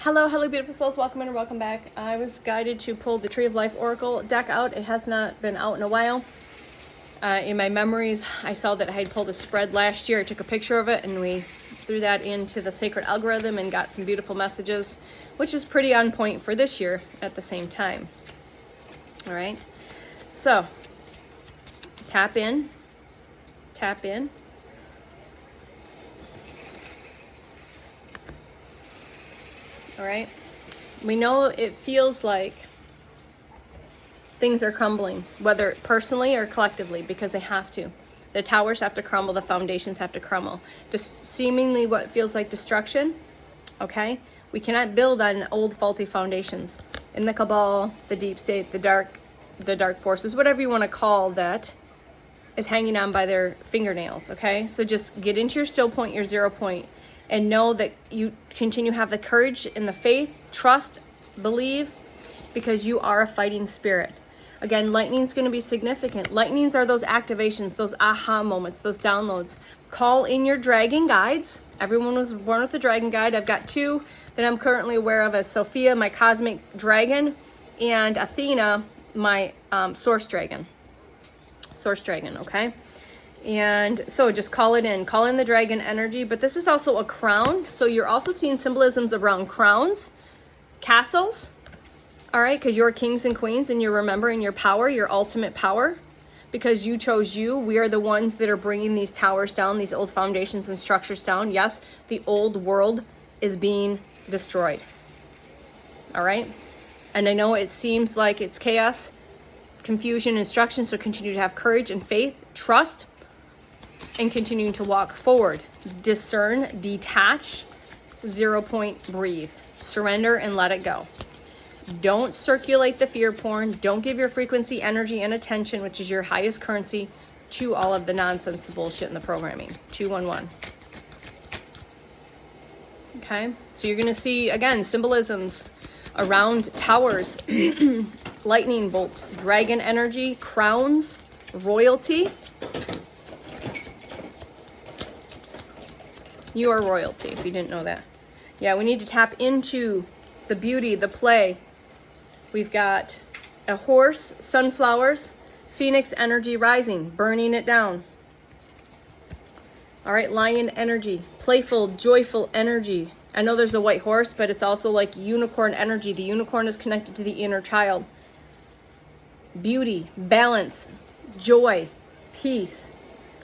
Hello, beautiful souls. Welcome in and welcome back. I was guided to pull the Tree of Life Oracle deck out. It has not been out in a while. In my memories, I saw that I had pulled a spread last year. I took a picture of it and we threw that into the sacred algorithm and got some beautiful messages, which is pretty on point for this year at the same time. All right. So, tap in. Tap in. All right, we know it feels like things are crumbling, whether personally or collectively, because they have to. The towers have to crumble, the foundations have to crumble. Just seemingly what feels like destruction, okay? We cannot build on old faulty foundations. In the cabal, the deep state, the dark forces, whatever you want to call that, is hanging on by their fingernails, okay? So just get into your still point, your 0 point, and know that you continue to have the courage and the faith, trust, believe, because you are a fighting spirit. Again, lightning's going to be significant. Lightnings are those activations, those aha moments, those downloads. Call in your dragon guides. Everyone was born with a dragon guide. I've got two that I'm currently aware of as Sophia, my cosmic dragon, and Athena, my source dragon. Source dragon, okay? And so just call it in. Call in the dragon energy. But this is also a crown. So you're also seeing symbolisms around crowns, castles. All right, because you're kings and queens and you're remembering your power, your ultimate power. Because you chose you. We are the ones that are bringing these towers down, these old foundations and structures down. Yes, the old world is being destroyed. All right? And I know it seems like it's chaos, confusion, instruction. So continue to have courage and faith, trust, and continuing to walk forward. Discern, detach, 0 point, breathe. Surrender and let it go. Don't circulate the fear porn. Don't give your frequency, energy, and attention, which is your highest currency, to all of the nonsense, the bullshit, and the programming. 211. Okay? So you're going to see, again, symbolisms around towers, lightning bolts, dragon energy, crowns, royalty. You are royalty, if you didn't know that. Yeah, we need to tap into the beauty, the play. We've got a horse, sunflowers, phoenix energy rising, burning it down. All right, lion energy, playful, joyful energy. I know there's a white horse, but it's also like unicorn energy. The unicorn is connected to the inner child. Beauty, balance, joy, peace.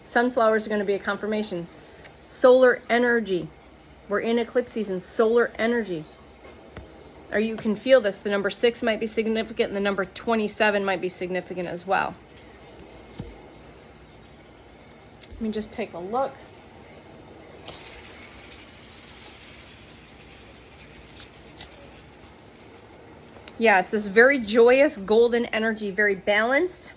Sunflowers are going to be a confirmation. Solar energy. We're in eclipse season. Solar energy. Or you can feel this. The number 6 might be significant and the number 27 might be significant as well. Let me just take a look. Yes, this very joyous golden energy, very balanced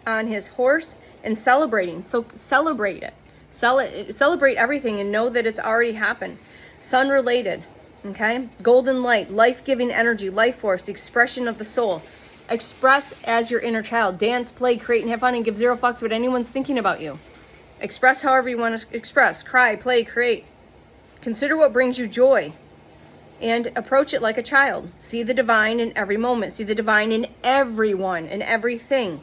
on his horse and celebrating. So celebrate it. Celebrate everything and know that it's already happened. Sun related, okay? Golden light, life-giving energy, life force, the expression of the soul. Express as your inner child. Dance, play, create, and have fun, and give 0 fucks what anyone's thinking about you. Express however you want to express. Cry, play, create. Consider what brings you joy. And approach it like a child. See the divine in every moment. See the divine in everyone and everything.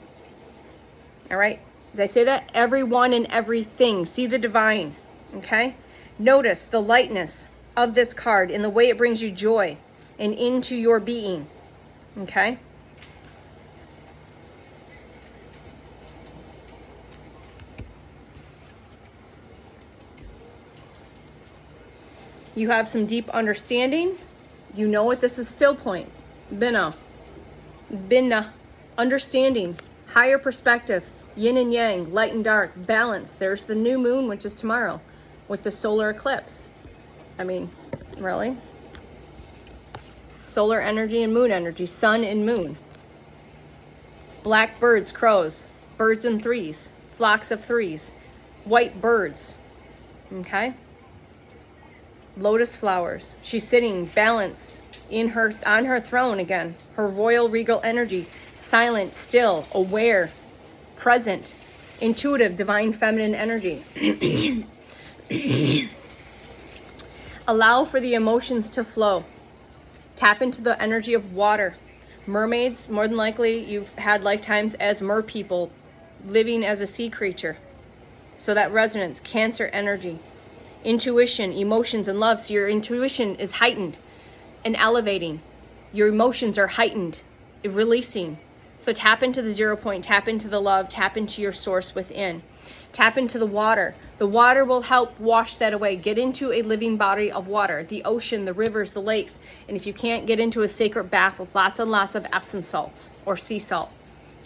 All right? Did I say that? Everyone and everything. See the divine. Okay? Notice the lightness of this card in the way it brings you joy and into your being. Okay? You have some deep understanding. You know what this is still point. Binna. Understanding. Higher perspective. Yin and yang, light and dark, balance. There's the new moon, which is tomorrow, with the solar eclipse. I mean, really? Solar energy and moon energy, sun and moon. Black birds, crows, birds in threes, flocks of threes, white birds, okay? Lotus flowers. She's sitting balanced on her throne again. Her royal regal energy, silent, still, aware, present, intuitive, divine feminine energy. Allow for the emotions to flow. Tap into the energy of water. Mermaids, more than likely, you've had lifetimes as mer people, living as a sea creature. So that resonance, Cancer energy. Intuition, emotions, and love. So your intuition is heightened and elevating. Your emotions are heightened, releasing. So tap into the 0 point, tap into the love, tap into your source within. Tap into the water. The water will help wash that away. Get into a living body of water, the ocean, the rivers, the lakes. And if you can't, get into a sacred bath with lots and lots of Epsom salts or sea salt.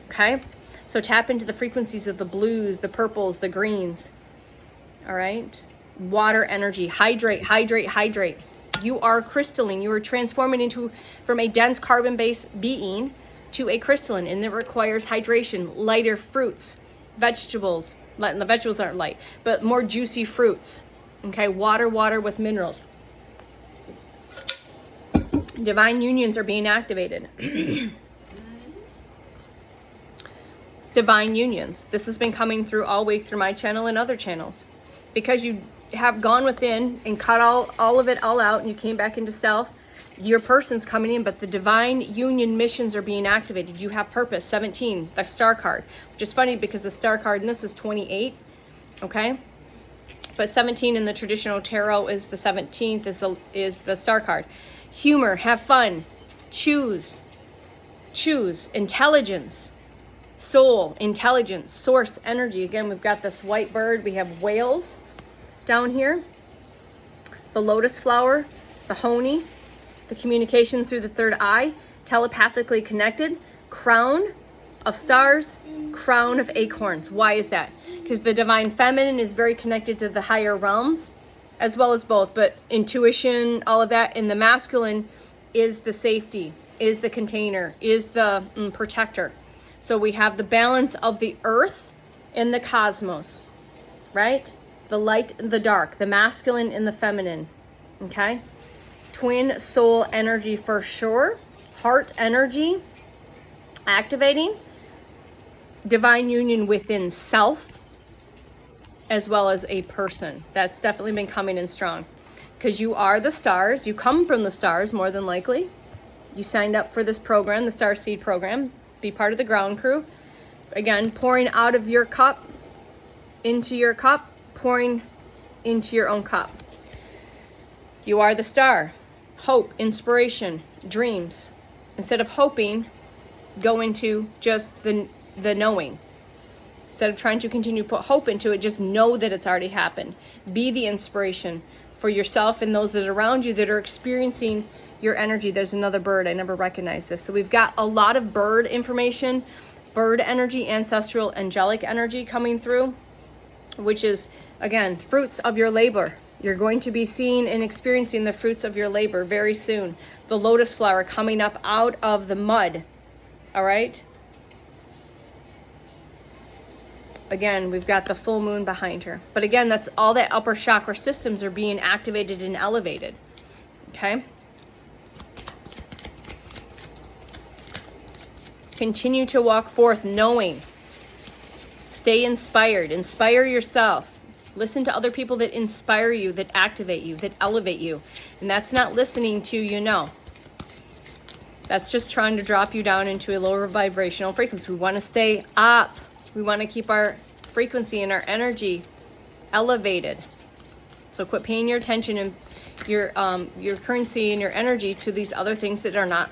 Okay? So tap into the frequencies of the blues, the purples, the greens. All right? Water energy. Hydrate, hydrate, hydrate. You are crystalline. You are transforming from a dense carbon-based being to a crystalline, and it requires hydration, lighter fruits, vegetables. The vegetables aren't light, but more juicy fruits. Okay, water with minerals. Divine unions are being activated. Divine unions. This has been coming through all week through my channel and other channels. Because you have gone within and cut all of it all out, and you came back into self, your person's coming in, but the divine union missions are being activated. You have purpose. 17, the star card, which is funny because the star card in this is 28, okay? But 17 in the traditional tarot is the 17th, is the star card. Humor, have fun, choose, intelligence, soul, intelligence, source, energy. Again, we've got this white bird, we have whales down here, the lotus flower, the honey, the communication through the third eye, telepathically connected, crown of stars, crown of acorns. Why is that? Because the divine feminine is very connected to the higher realms, as well as both, but intuition, all of that. And the masculine is the safety, is the container, is the protector. So we have the balance of the earth and the cosmos, right? The light and the dark, the masculine and the feminine, okay? Twin soul energy for sure. Heart energy activating. Divine union within self, as well as a person. That's definitely been coming in strong. Because you are the stars. You come from the stars, more than likely. You signed up for this program, the Star Seed program. Be part of the ground crew. Again, pouring out of your cup into your cup, pouring into your own cup. You are the star. Hope, inspiration, dreams. Instead of hoping, go into just the knowing. Instead of trying to continue to put hope into it, just know that it's already happened. Be the inspiration for yourself and those that are around you that are experiencing your energy. There's another bird. I never recognized this. So we've got a lot of bird information, bird energy, ancestral, angelic energy coming through, which is, again, fruits of your labor. You're going to be seeing and experiencing the fruits of your labor very soon. The lotus flower coming up out of the mud. All right? Again, we've got the full moon behind her. But again, that's all that upper chakra systems are being activated and elevated. Okay? Continue to walk forth knowing. Stay inspired. Inspire yourself. Listen to other people that inspire you, that activate you, that elevate you. And that's not listening to, That's just trying to drop you down into a lower vibrational frequency. We want to stay up. We want to keep our frequency and our energy elevated. So quit paying your attention and your currency and your energy to these other things that are not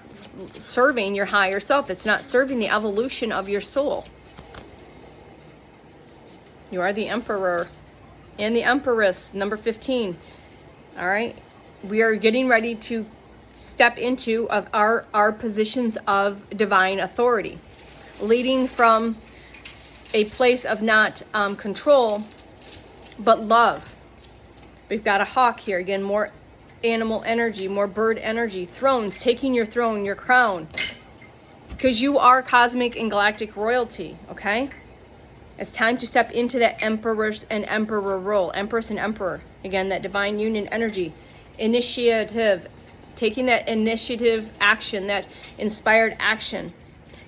serving your higher self. It's not serving the evolution of your soul. You are the emperor and the empress, number 15. All right. We are getting ready to step into our positions of divine authority, leading from a place of not control, but love. We've got a hawk here. Again, more animal energy, more bird energy. Thrones, taking your throne, your crown. Because you are cosmic and galactic royalty, okay? It's time to step into that empress and emperor role. Empress and emperor. Again, that divine union energy. Initiative. Taking that initiative action, that inspired action.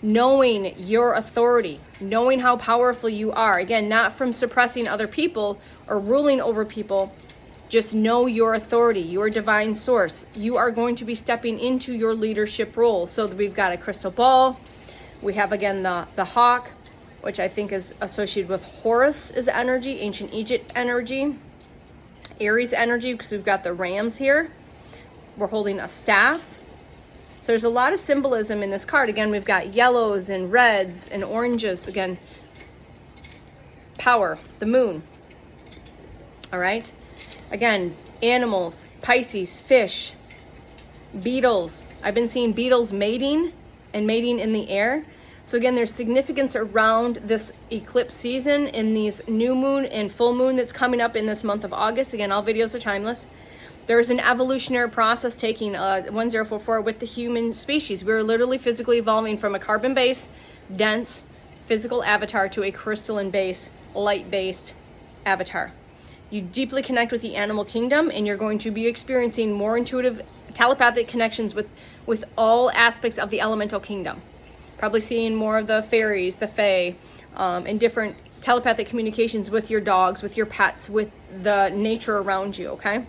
Knowing your authority. Knowing how powerful you are. Again, not from suppressing other people or ruling over people, Just know your authority, your divine source. You are going to be stepping into your leadership role. So we've got a crystal ball. We have, again, the hawk, which I think is associated with Horus's energy, ancient Egypt energy, Aries energy, because we've got the rams here. We're holding a staff. So there's a lot of symbolism in this card. Again, we've got yellows and reds and oranges. Again, power, the moon. All right. Again, animals, Pisces, fish, beetles. I've been seeing beetles mating and mating in the air. So again, there's significance around this eclipse season in these new moon and full moon that's coming up in this month of August. Again, all videos are timeless. There's an evolutionary process taking 1044 with the human species. We're literally physically evolving from a carbon-based, dense, physical avatar to a crystalline-based, light-based avatar. You deeply connect with the animal kingdom, and you're going to be experiencing more intuitive telepathic connections with all aspects of the elemental kingdom. Probably seeing more of the fairies, the fae, and different telepathic communications with your dogs, with your pets, with the nature around you, okay?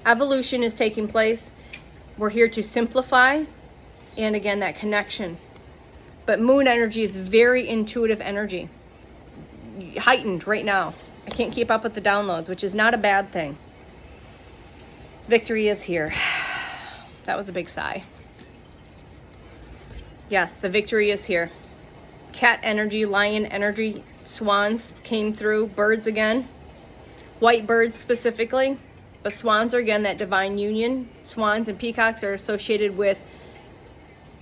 Evolution is taking place. We're here to simplify, and again, that connection. But moon energy is very intuitive energy, heightened right now. I can't keep up with the downloads, which is not a bad thing. Victory is here. That was a big sigh. Yes, the victory is here. Cat energy, lion energy, swans came through, birds again, white birds specifically, but swans are again that divine union. Swans and peacocks are associated with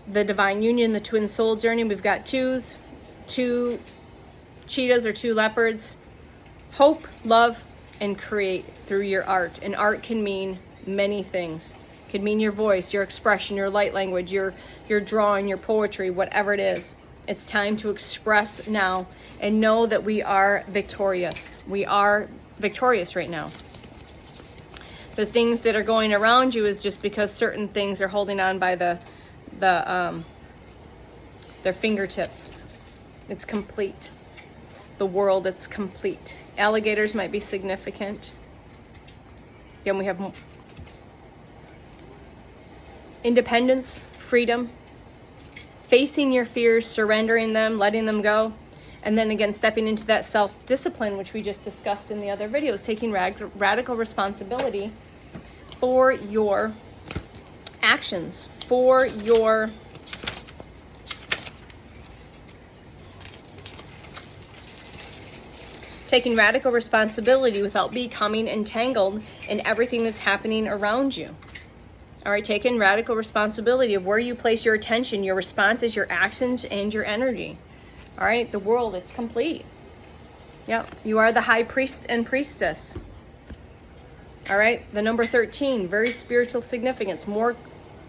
the divine union, the twin soul journey. We've got two cheetahs or two leopards. Hope, love, and create through your art. And art can mean many things. It could mean your voice, your expression, your light language, your drawing, your poetry, whatever it is. It's time to express now and know that we are victorious. We are victorious right now. The things that are going around you is just because certain things are holding on by their fingertips. It's complete. The world, it's complete. Alligators might be significant. Again, we have independence, freedom, facing your fears, surrendering them, letting them go, and then again, stepping into that self-discipline, which we just discussed in the other videos, taking radical responsibility for your actions, for your taking radical responsibility without becoming entangled in everything that's happening around you. All right, taking radical responsibility of where you place your attention, your responses, your actions, and your energy. All right, the world, it's complete. Yep, you are the high priest and priestess. All right, the number 13, very spiritual significance. More,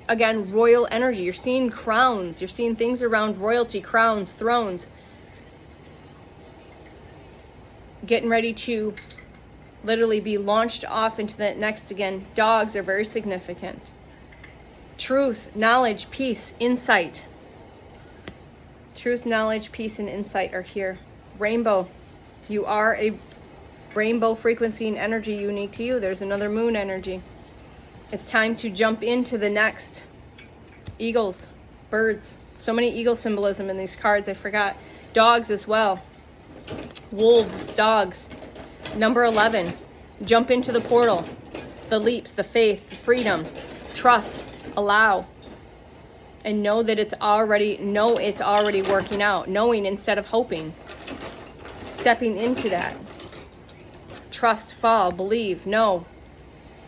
again, royal energy. You're seeing crowns. You're seeing things around royalty, crowns, thrones. Getting ready to literally be launched off into the next again. Dogs are very significant. Truth, knowledge, peace, insight. Truth, knowledge, peace, and insight are here. Rainbow. You are a rainbow frequency and energy unique to you. There's another moon energy. It's time to jump into the next. Eagles, birds. So many eagle symbolism in these cards, I forgot. Dogs as well. Wolves, dogs. Number 11, jump into the portal. The leaps, the faith, the freedom, trust, allow. And know that it's already working out. Knowing instead of hoping. Stepping into that. Trust, fall, believe, know.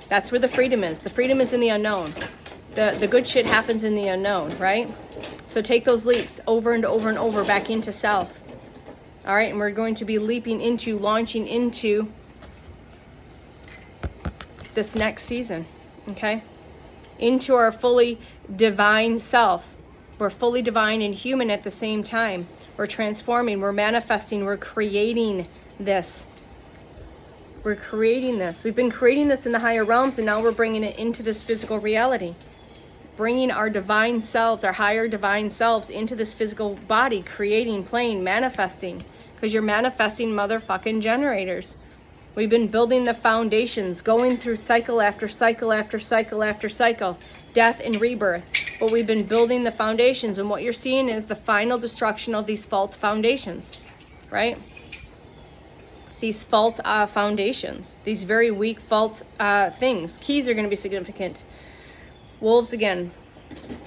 That's where the freedom is. The freedom is in the unknown. The good shit happens in the unknown, right? So take those leaps over and over and over back into self. All right, and we're going to be launching into this next season, okay? Into our fully divine self. We're fully divine and human at the same time. We're transforming, we're manifesting, we're creating this. We're creating this. We've been creating this in the higher realms, and now we're bringing it into this physical reality. Bringing our divine selves, our higher divine selves into this physical body, creating, playing, manifesting. Because you're manifesting motherfucking generators. We've been building the foundations, going through cycle after cycle after cycle after cycle, death and rebirth. But we've been building the foundations, and what you're seeing is the final destruction of these false foundations, right? These false foundations, these very weak false things. Keys are going to be significant. Wolves again,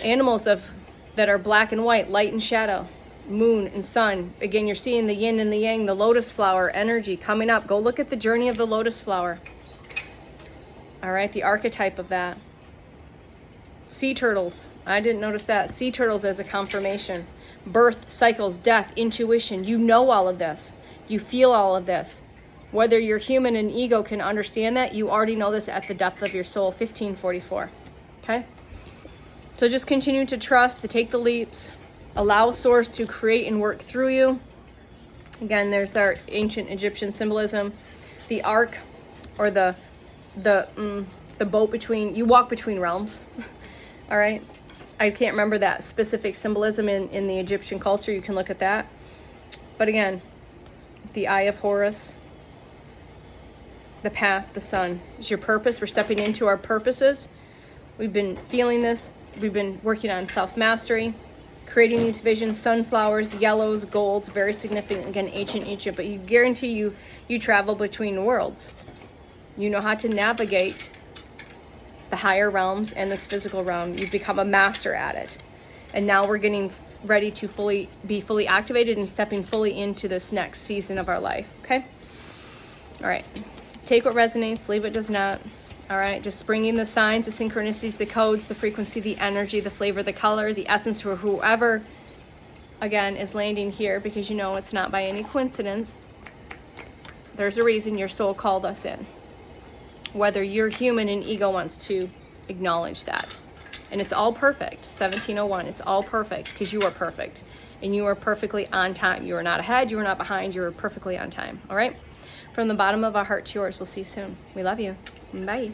animals that are black and white, light and shadow, moon and sun. Again, you're seeing the yin and the yang, the lotus flower energy coming up. Go look at the journey of the lotus flower. All right, the archetype of that. Sea turtles. I didn't notice that. Sea turtles as a confirmation. Birth, cycles, death, intuition. You know all of this. You feel all of this. Whether your human and ego can understand that, you already know this at the depth of your soul. 1544. Okay? So just continue to trust, to take the leaps. Allow Source to create and work through you. Again, there's our ancient Egyptian symbolism. The ark, or the boat between, you walk between realms. All right? I can't remember that specific symbolism in the Egyptian culture. You can look at that. But again, the Eye of Horus, the path, the sun is your purpose. We're stepping into our purposes. We've been feeling this. We've been working on self-mastery, creating these visions, sunflowers, yellows, golds, very significant. Again, ancient Egypt, but you guarantee you travel between worlds. You know how to navigate the higher realms and this physical realm. You've become a master at it. And now we're getting ready to be fully activated and stepping fully into this next season of our life, okay? All right, take what resonates, leave what does not. All right, just bringing the signs, the synchronicities, the codes, the frequency, the energy, the flavor, the color, the essence for whoever, again, is landing here, because you know it's not by any coincidence. There's a reason your soul called us in. Whether your human and ego wants to acknowledge that. And it's all perfect. 1701, it's all perfect because you are perfect. And you are perfectly on time. You are not ahead, you are not behind, you are perfectly on time. All right? From the bottom of our heart to yours, we'll see you soon. We love you. Bye.